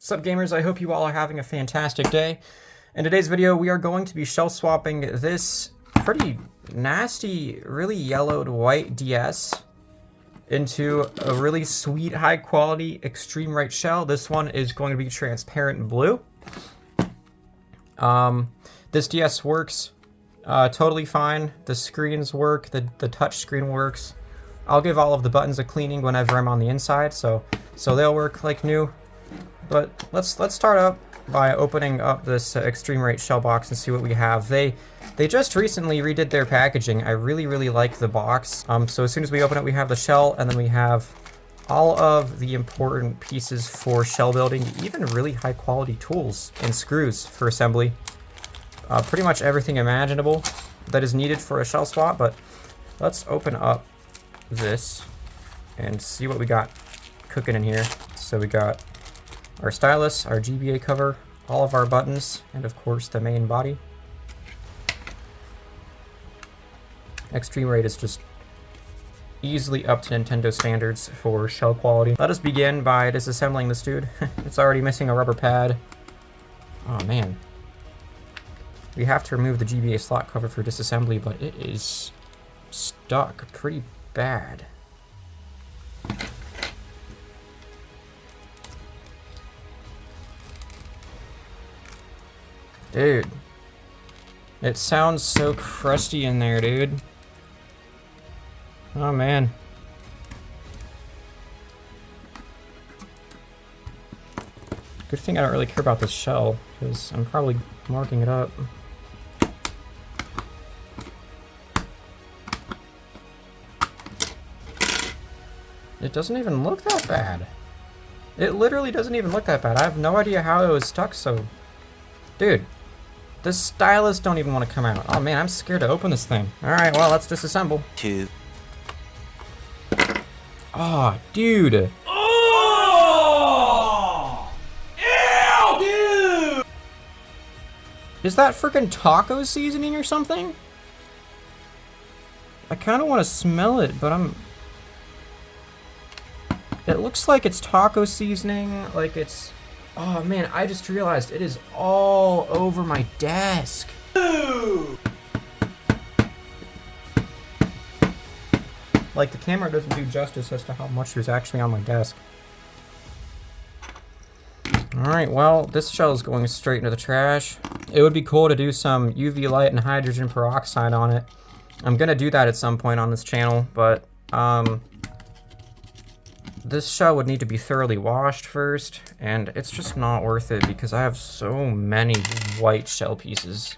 What's up, gamers? I hope you all are having a fantastic day. In today's video, we are going to be shell swapping this pretty nasty, really yellowed white DS into a really sweet, high quality extreme right shell. This one is going to be transparent blue. This DS works totally fine. The screens work, the touch screen works. I'll give all of the buttons a cleaning whenever I'm on the inside, so they'll work like new. But let's start up by opening up this extreme right shell box and see what we have. They just recently redid their packaging. I really like the box. So as soon as we open it, we have the shell, and then we have all of the important pieces for shell building, even really high quality tools and screws for assembly. Pretty much everything imaginable that is needed for a shell swap. But let's open up this and see what we got cooking in here. So we got our stylus, our GBA cover, all of our buttons, and of course the main body. Extreme Right is just easily up to Nintendo standards for shell quality. Let us begin by disassembling this dude. It's already missing a rubber pad. Oh man. We have to remove the GBA slot cover for disassembly, but it is stuck pretty bad. Dude, it sounds so crusty in there, dude. Oh man. Good thing I don't really care about this shell, because I'm probably marking it up. It doesn't even look that bad. It literally doesn't even look that bad. I have no idea how it was stuck so... Dude. The stylus don't even want to come out. Oh man, I'm scared to open this thing. Alright, well, let's disassemble. Oh, dude. Oh! Ew, dude! Is that freaking taco seasoning or something? I kind of want to smell it, but I'm... It looks like it's taco seasoning, like it's... Oh man, I just realized it is all over my desk. Ew! Like, the camera doesn't do justice as to how much is actually on my desk. Alright, well, this shell is going straight into the trash. It would be cool to do some UV light and hydrogen peroxide on it. I'm gonna do that at some point on this channel, but, this shell would need to be thoroughly washed first, and it's just not worth it because I have so many white shell pieces.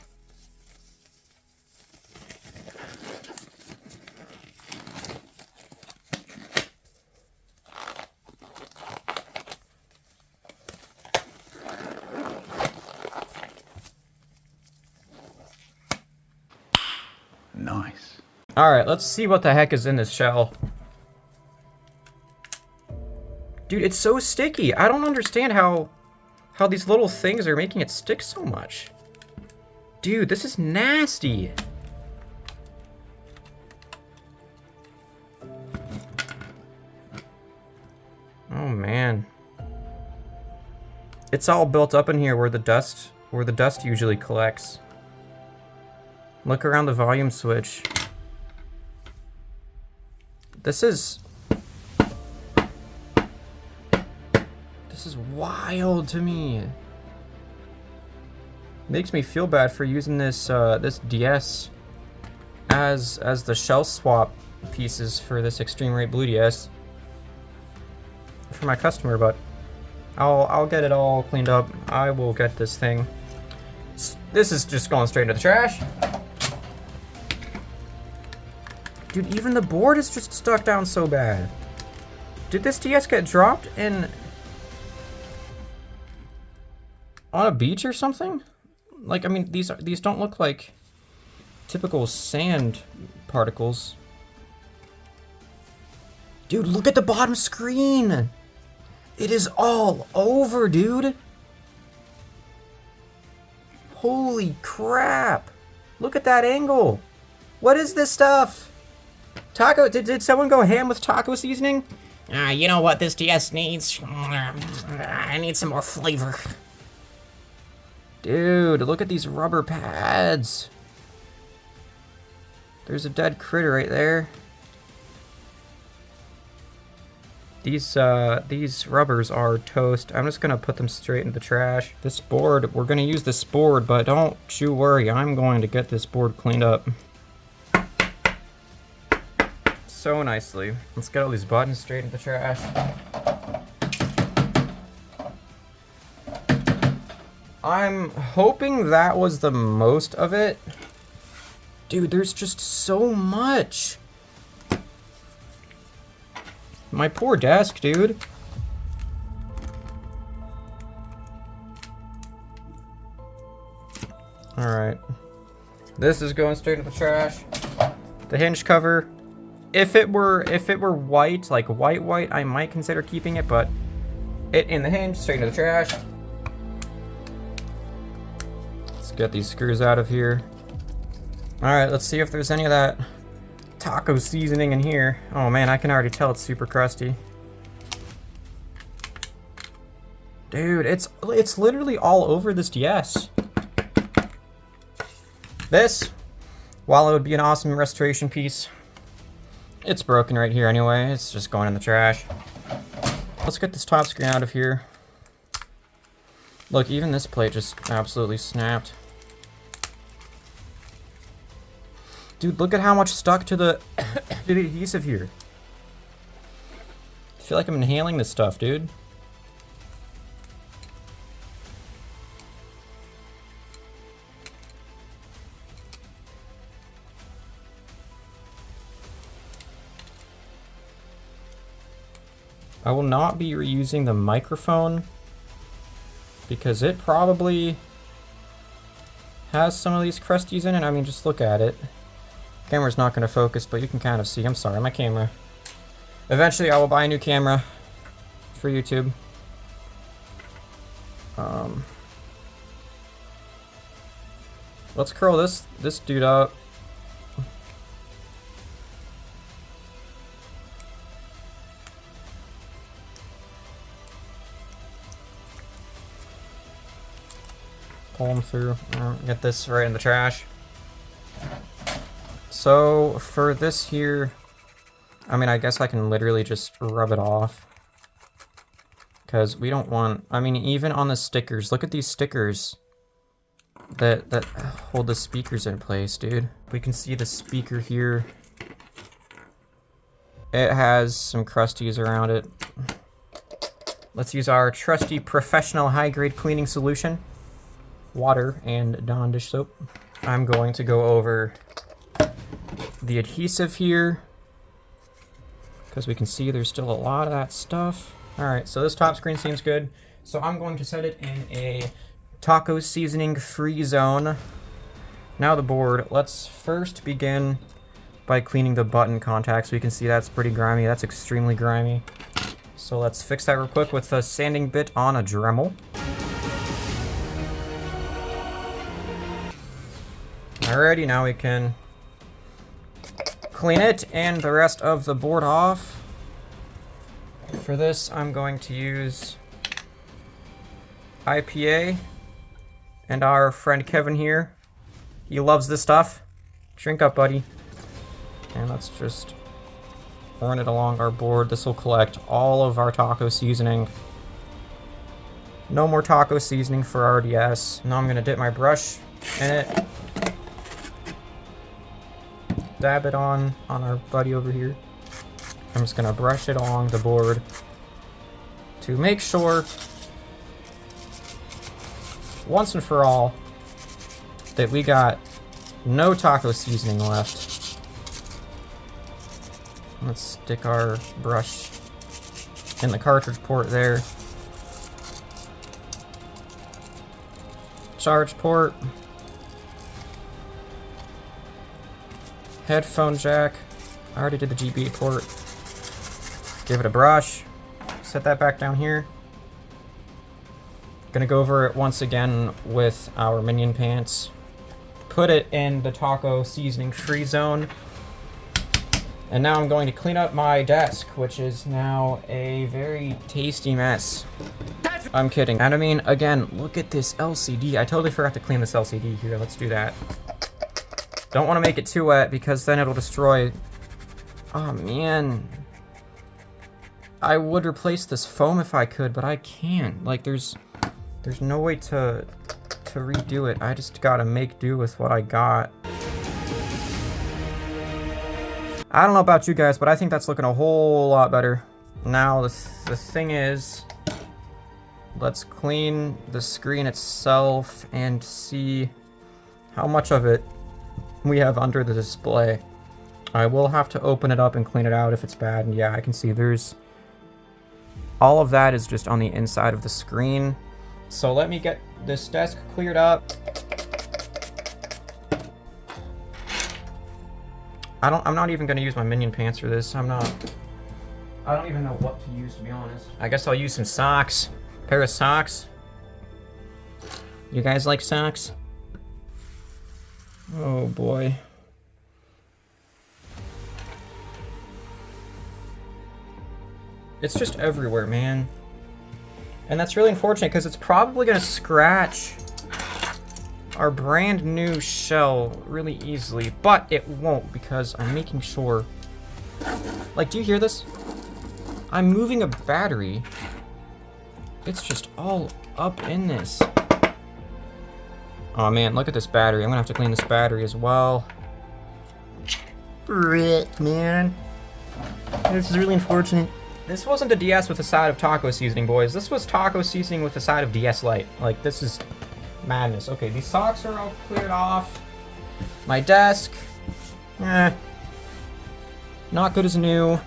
Nice. Alright, let's see what the heck is in this shell. Dude, it's so sticky. I don't understand how these little things are making it stick so much. Dude, this is nasty. Oh man. It's all built up in here where the dust usually collects. Look around the volume switch. This is wild to me. Makes me feel bad for using this this DS as the shell swap pieces for this Extreme Right Blue DS for my customer, but I'll get it all cleaned up. I will get this thing. This is just going straight into the trash. Dude, even the board is just stuck down so bad. Did this DS get dropped on a beach or something? Like, I mean, these don't look like typical sand particles. Dude, look at the bottom screen. It is all over, dude. Holy crap. Look at that angle. What is this stuff? Taco, did someone go ham with taco seasoning? You know what this DS needs? I need some more flavor. Dude, look at these rubber pads. There's a dead critter right there. These rubbers are toast. I'm just gonna put them straight in the trash. This board, we're gonna use this board, but don't you worry, I'm going to get this board cleaned up. So nicely. Let's get all these buttons straight in the trash. I'm hoping that was the most of it. Dude, there's just so much. My poor desk, dude. Alright. This is going straight in the trash. The hinge cover. If it were white, like white, I might consider keeping it, but it in the hinge, straight into the trash. Let's get these screws out of here. Alright, let's see if there's any of that taco seasoning in here. Oh man, I can already tell it's super crusty. Dude, it's literally all over this DS. This, while it would be an awesome restoration piece, it's broken right here anyway. It's just going in the trash. Let's get this top screen out of here. Look, even this plate just absolutely snapped. Dude, look at how much stuck to the adhesive here. I feel like I'm inhaling this stuff, dude. I will not be reusing the microphone because it probably has some of these crusties in it. I mean, just look at it. Camera's not going to focus, but you can kind of see. I'm sorry, my camera. Eventually, I will buy a new camera for YouTube. Let's curl this dude up. Pull them through. Get this right in the trash. So for this here, I mean, I guess I can literally just rub it off. Because we don't want, I mean, even on the stickers, look at these stickers that hold the speakers in place, dude. We can see the speaker here. It has some crusties around it. Let's use our trusty professional high-grade cleaning solution. Water and Dawn dish soap. I'm going to go over the adhesive here because we can see there's still a lot of that stuff. Alright, so this top screen seems good. So I'm going to set it in a taco seasoning free zone. Now the board. Let's first begin by cleaning the button contacts. We can see that's pretty grimy. That's extremely grimy. So let's fix that real quick with a sanding bit on a Dremel. Alrighty, now we can clean it and the rest of the board off. For this, I'm going to use IPA and our friend Kevin here. He loves this stuff. Drink up, buddy. And let's just run it along our board. This will collect all of our taco seasoning. No more taco seasoning for our DS. Now I'm gonna dip my brush in it. Dab it on our buddy over here. I'm just gonna brush it along the board to make sure once and for all that we got no taco seasoning left. Let's stick our brush in the cartridge port there. Charge port. Headphone jack. I already did the GB port. Give it a brush. Set that back down here. Gonna go over it once again with our Minion pants. Put it in the taco seasoning free zone. And now I'm going to clean up my desk, which is now a very tasty mess. I'm kidding. And I mean, again, look at this LCD. I totally forgot to clean this LCD here. Let's do that. Don't want to make it too wet because then it'll destroy. Oh, man. I would replace this foam if I could, but I can't. Like, there's no way to redo it. I just gotta make do with what I got. I don't know about you guys, but I think that's looking a whole lot better. Now, the thing is, let's clean the screen itself and see how much of it we have under the display. I will have to open it up and clean it out if it's bad. And yeah, I can see there's... all of that is just on the inside of the screen. So let me get this desk cleared up. I'm not even gonna use my minion pants for this. I don't even know what to use, to be honest. I guess I'll use some socks. Pair of socks. You guys like socks? Oh boy. It's just everywhere, man. And that's really unfortunate because it's probably gonna scratch our brand new shell really easily, but it won't because I'm making sure. Like, do you hear this? I'm moving a battery. It's just all up in this. Oh man, look at this battery. I'm gonna have to clean this battery as well. Frick, man. This is really unfortunate. This wasn't a DS with a side of taco seasoning, boys. This was taco seasoning with a side of DS Lite. Like, this is madness. Okay, these socks are all cleared off. My desk. Not good as new.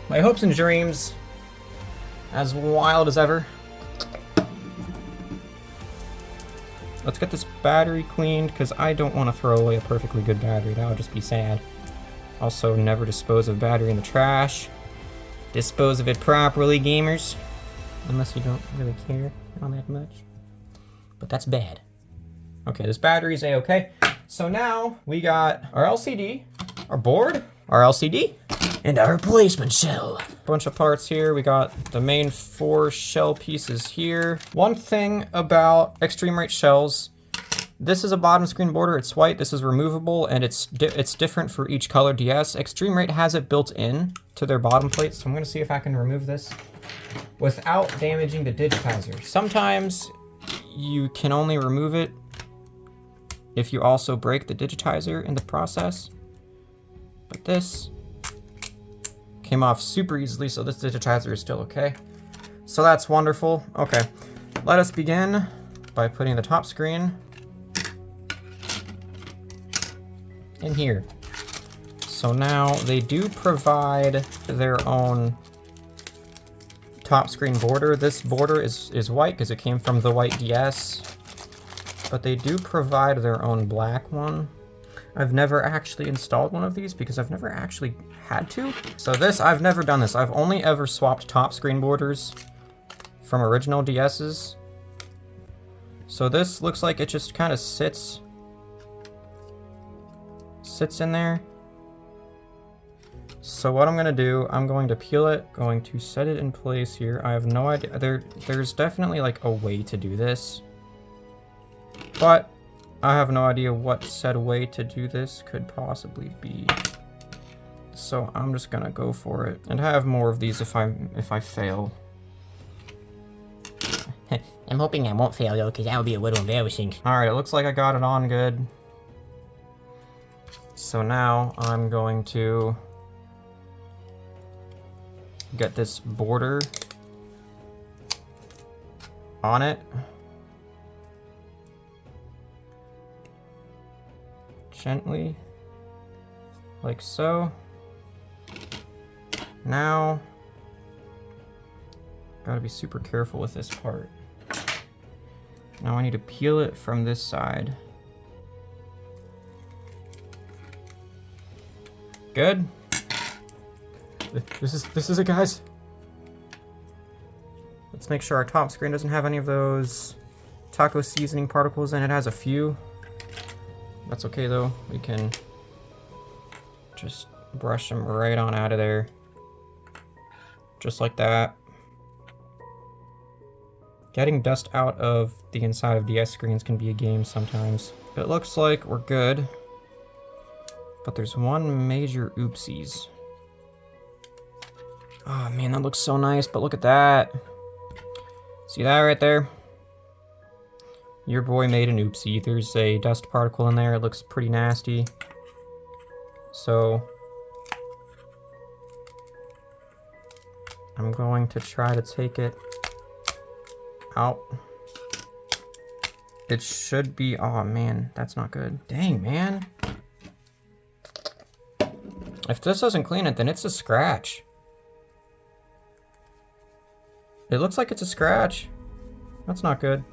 My hopes and dreams. As wild as ever. Let's get this battery cleaned, because I don't want to throw away a perfectly good battery. That would just be sad. Also, never dispose of battery in the trash. Dispose of it properly, gamers. Unless you don't really care all that much. But that's bad. Okay, this battery's A-okay. So now, we got our LCD, our board, our LCD, and our replacement shell. Bunch of parts here. We got the main 4 shell pieces here. One thing about extreme rate shells, this is a bottom screen border. It's white. This is removable, and it's different for each color DS. Extreme Rate has it built in to their bottom plate, so I'm going to see if I can remove this without damaging the digitizer. Sometimes you can only remove it if you also break the digitizer in the process. But this came off super easily, so this digitizer is still okay. So that's wonderful. Okay, let us begin by putting the top screen in here. So now they do provide their own top screen border. This border is white because it came from the white DS, but they do provide their own black one. I've never actually installed one of these because I've never actually had to. So this, I've never done this. I've only ever swapped top screen borders from original DS's. So this looks like it just kind of sits in there. So what I'm gonna do, I'm going to peel it, going to set it in place here. I have no idea, there's definitely like a way to do this, but I have no idea what said way to do this could possibly be. So I'm just gonna go for it, and I have more of these if I fail. I'm hoping I won't fail though, because that would be a little embarrassing. All right, it looks like I got it on good. So now I'm going to get this border on it. Gently, like so. Now, gotta be super careful with this part. Now I need to peel it from this side. Good. This is it, guys. Let's make sure our top screen doesn't have any of those taco seasoning particles in it. It has a few. That's okay though. We can Just brush them right on out of there. Just like that. Getting dust out of the inside of DS screens can be a game sometimes. It looks like we're good. But there's one major oopsies. Oh man, that looks so nice, but look at that. See that right there? Your boy made an oopsie. There's a dust particle in there. It looks pretty nasty. So I'm going to try to take it out. It should be, oh man, that's not good. Dang, man. If this doesn't clean it, then it's a scratch. It looks like it's a scratch. That's not good.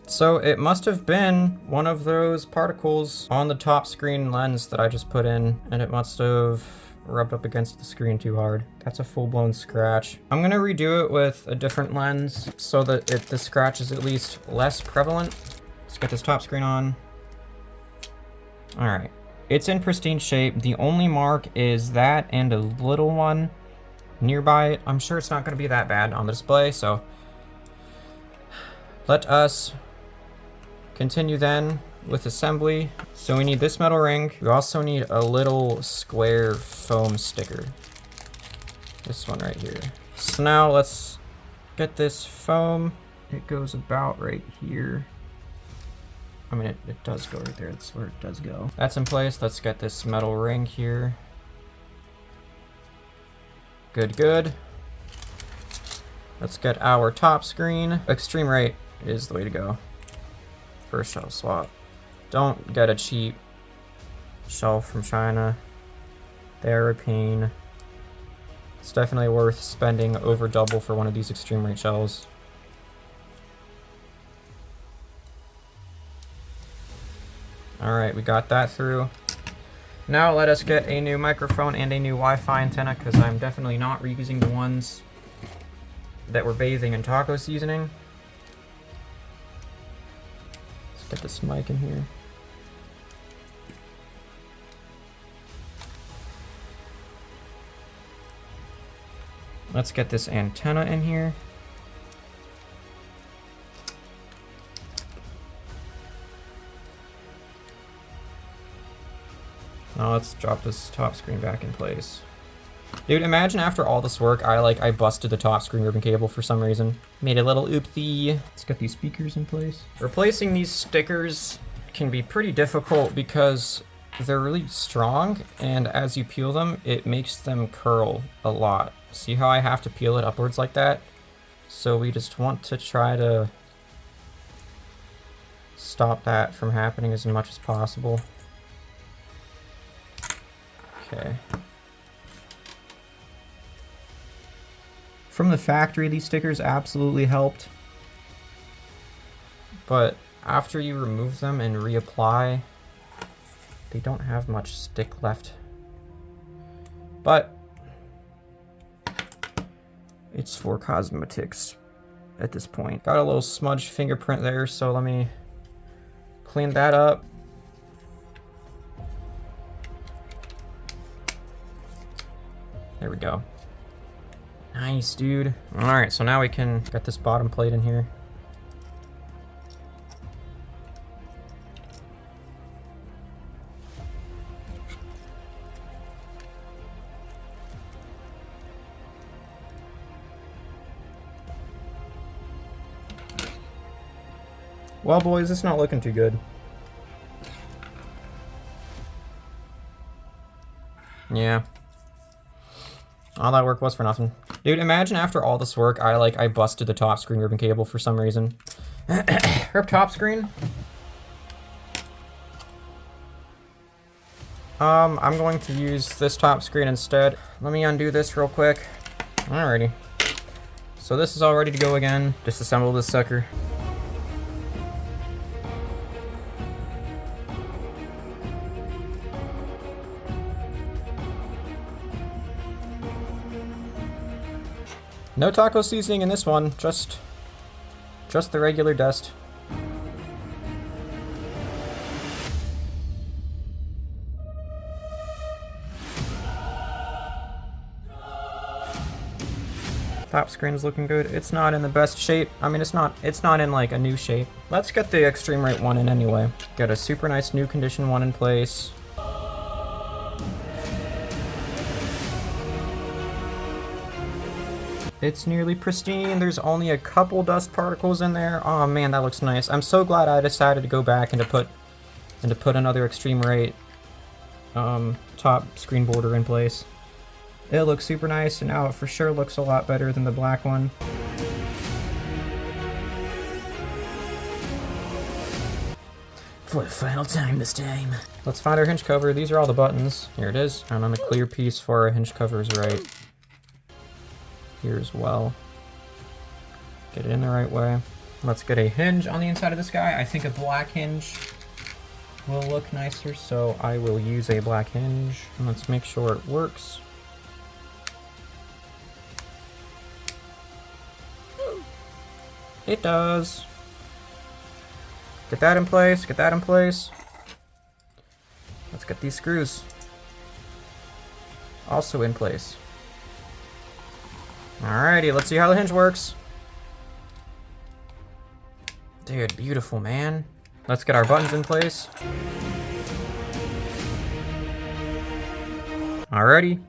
So it must have been one of those particles on the top screen lens that I just put in, and it must have rubbed up against the screen too hard. That's a full-blown scratch. I'm gonna redo it with a different lens so that the scratch is at least less prevalent. Let's get this top screen on. All right, it's in pristine shape. The only mark is that and a little one nearby it. I'm sure it's not gonna be that bad on the display, so let us continue then with assembly. So we need this metal ring. We also need a little square foam sticker. This one right here. So now let's get this foam. It goes about right here. I mean, it does go right there. That's where it does go. That's in place. Let's get this metal ring here. Good, good. Let's get our top screen. Extreme rate is the way to go. First shelf swap. Don't get a cheap shelf from China. They're a pain. It's definitely worth spending over double for one of these extreme rate shelves. Alright, we got that through. Now let us get a new microphone and a new Wi-Fi antenna, because I'm definitely not reusing the ones that were bathing in taco seasoning. Let's get this mic in here. Let's get this antenna in here. Now let's drop this top screen back in place. Dude, imagine after all this work, I busted the top screen ribbon cable for some reason. Made a little oopsie. Let's get these speakers in place. Replacing these stickers can be pretty difficult because they're really strong, and as you peel them, it makes them curl a lot. See how I have to peel it upwards like that? So we just want to try to stop that from happening as much as possible. Okay. From the factory, these stickers absolutely helped. But after you remove them and reapply, they don't have much stick left. But it's for cosmetics at this point. Got a little smudged fingerprint there, so let me clean that up. There we go. Nice, dude. Alright, so now we can get this bottom plate in here. Well, boys, it's not looking too good. Yeah. All that work was for nothing. Dude, imagine after all this work, I busted the top screen ribbon cable for some reason. Rip top screen. I'm going to use this top screen instead. Let me undo this real quick. Alrighty. So this is all ready to go again. Disassemble this sucker. No taco seasoning in this one, just the regular dust. Top screen's looking good. It's not in the best shape. I mean, it's not in like a new shape. Let's get the extreme rate one in anyway. Got a super nice new condition one in place. It's nearly pristine. There's only a couple dust particles in there. Oh man, that looks nice. I'm so glad I decided to go back and to put another extreme rate top screen border in place. It looks super nice, and now it for sure looks a lot better than the black one. For the final time this time. Let's find our hinge cover. These are all the buttons. Here it is. And on the clear piece for our hinge covers right here as well. Get it in the right way. Let's get a hinge on the inside of this guy. I think a black hinge will look nicer, so I will use a black hinge. And let's make sure it works. It does. Get that in place, get that in place. Let's get these screws also in place. Alrighty, let's see how the hinge works. Dude, beautiful, man. Let's get our buttons in place. Alrighty.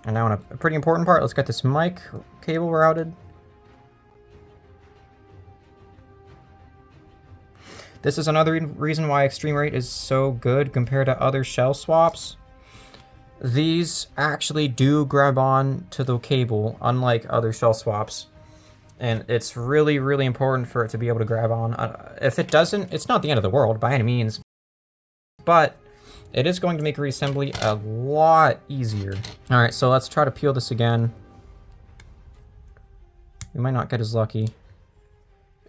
And now on a pretty important part, let's get this mic cable routed. This is another reason why extreme rate is so good compared to other shell swaps. These actually do grab on to the cable, unlike other shell swaps. And it's really, really important for it to be able to grab on. If it doesn't, it's not the end of the world by any means. But it is going to make reassembly a lot easier. Alright, so let's try to peel this again. We might not get as lucky.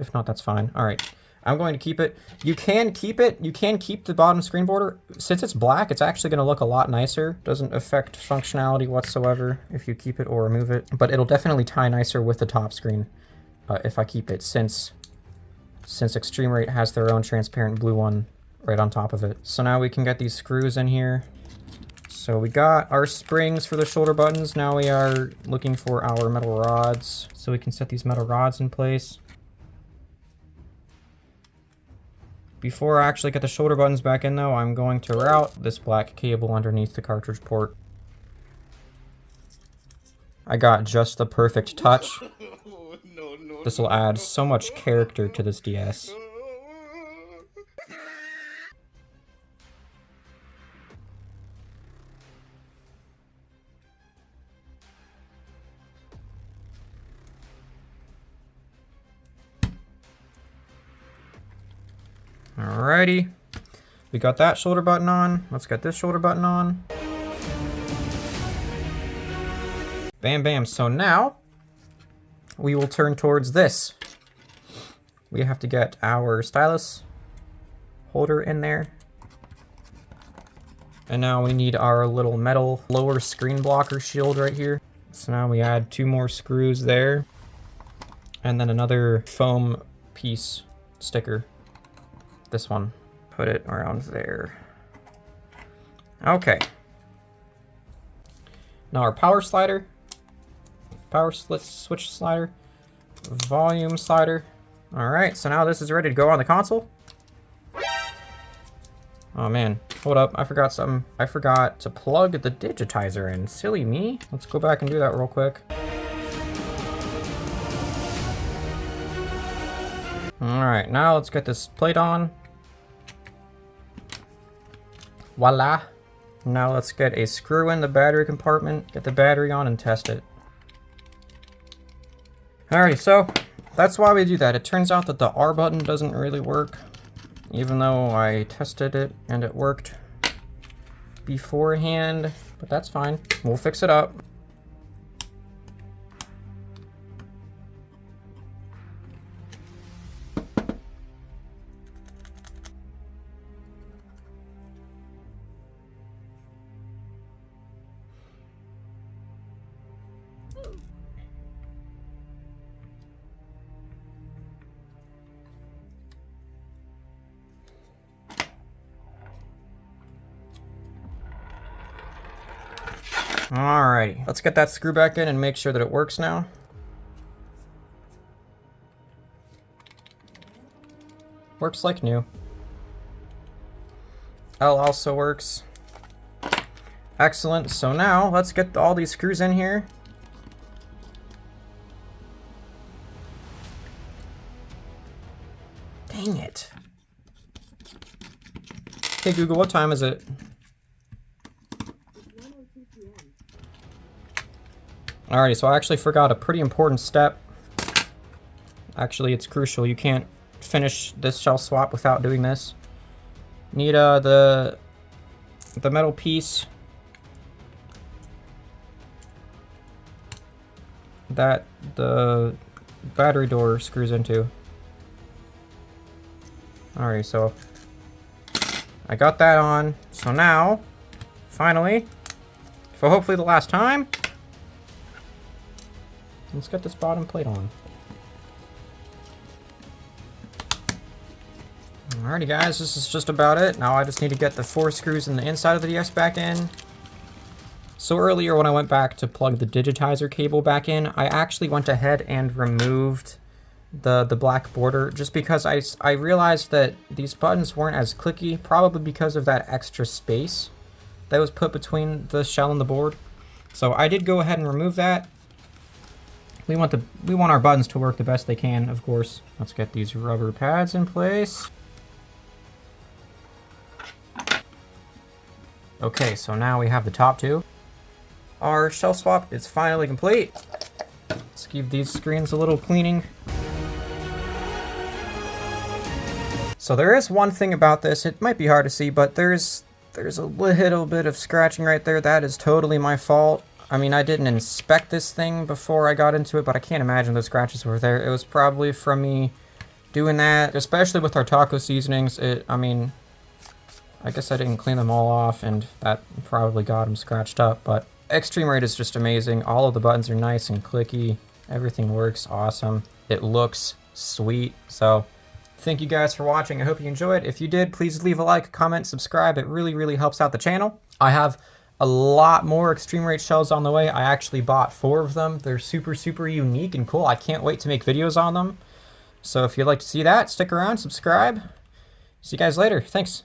If not, that's fine. Alright. I'm going to keep it. You can keep it. You can keep the bottom screen border. Since it's black, it's actually going to look a lot nicer. Doesn't affect functionality whatsoever if you keep it or remove it. But it'll definitely tie nicer with the top screen if I keep it, since Extreme Rate has their own transparent blue one right on top of it. So now we can get these screws in here. So we got our springs for the shoulder buttons. Now we are looking for our metal rods. So we can set these metal rods in place. Before I actually get the shoulder buttons back in though, I'm going to route this black cable underneath the cartridge port. I got just the perfect touch. This will add so much character to this DS. Alrighty, we got that shoulder button on. Let's get this shoulder button on. Bam, bam. So now we will turn towards this. We have to get our stylus holder in there. And now we need our little metal lower screen blocker shield right here. So now we add 2 more screws there. And then another foam piece sticker. This one. Put it around there. Okay. Now our power slider. Power switch slider. Volume slider. Alright, so now this is ready to go on the console. Oh man, hold up, I forgot something. I forgot to plug the digitizer in. Silly me. Let's go back and do that real quick. Alright, now let's get this plate on. Voila. Now let's get a screw in the battery compartment, get the battery on, and test it. Alrighty, so that's why we do that. It turns out that the R button doesn't really work, even though I tested it and it worked beforehand, but that's fine. We'll fix it up. Alrighty, let's get that screw back in and make sure that it works now. works like new. L also works. Excellent. So now let's get all these screws in here. Dang it. Hey Google, what time is it? Alrighty, so I actually forgot a pretty important step. Actually, it's crucial. You can't finish this shell swap without doing this. Need the metal piece that the battery door screws into. Alright, so I got that on. So now, finally, for hopefully the last time, let's get this bottom plate on. Alrighty guys, this is just about it. Now I just need to get the 4 screws in the inside of the DS back in. So earlier when I went back to plug the digitizer cable back in, I actually went ahead and removed the black border just because I realized that these buttons weren't as clicky, probably because of that extra space that was put between the shell and the board. So I did go ahead and remove that. We want our buttons to work the best they can, of course. Let's get these rubber pads in place. Okay, so now we have the top 2. Our shell swap is finally complete. Let's give these screens a little cleaning. So there is one thing about this, it might be hard to see, but there's a little bit of scratching right there. That is totally my fault. I mean, I didn't inspect this thing before I got into it, but I can't imagine those scratches were there. It was probably from me doing that, especially with our taco seasonings. I mean, I guess I didn't clean them all off, and that probably got them scratched up, but Extreme Rate is just amazing. All of the buttons are nice and clicky. Everything works awesome. It looks sweet. So thank you guys for watching. I hope you enjoyed. If you did, please leave a like, comment, subscribe. It really, really helps out the channel. I have a lot more Extreme Rate shells on the way. I actually bought 4 of them. They're super, super unique and cool. I can't wait to make videos on them. So if you'd like to see that, stick around, subscribe. See you guys later. Thanks.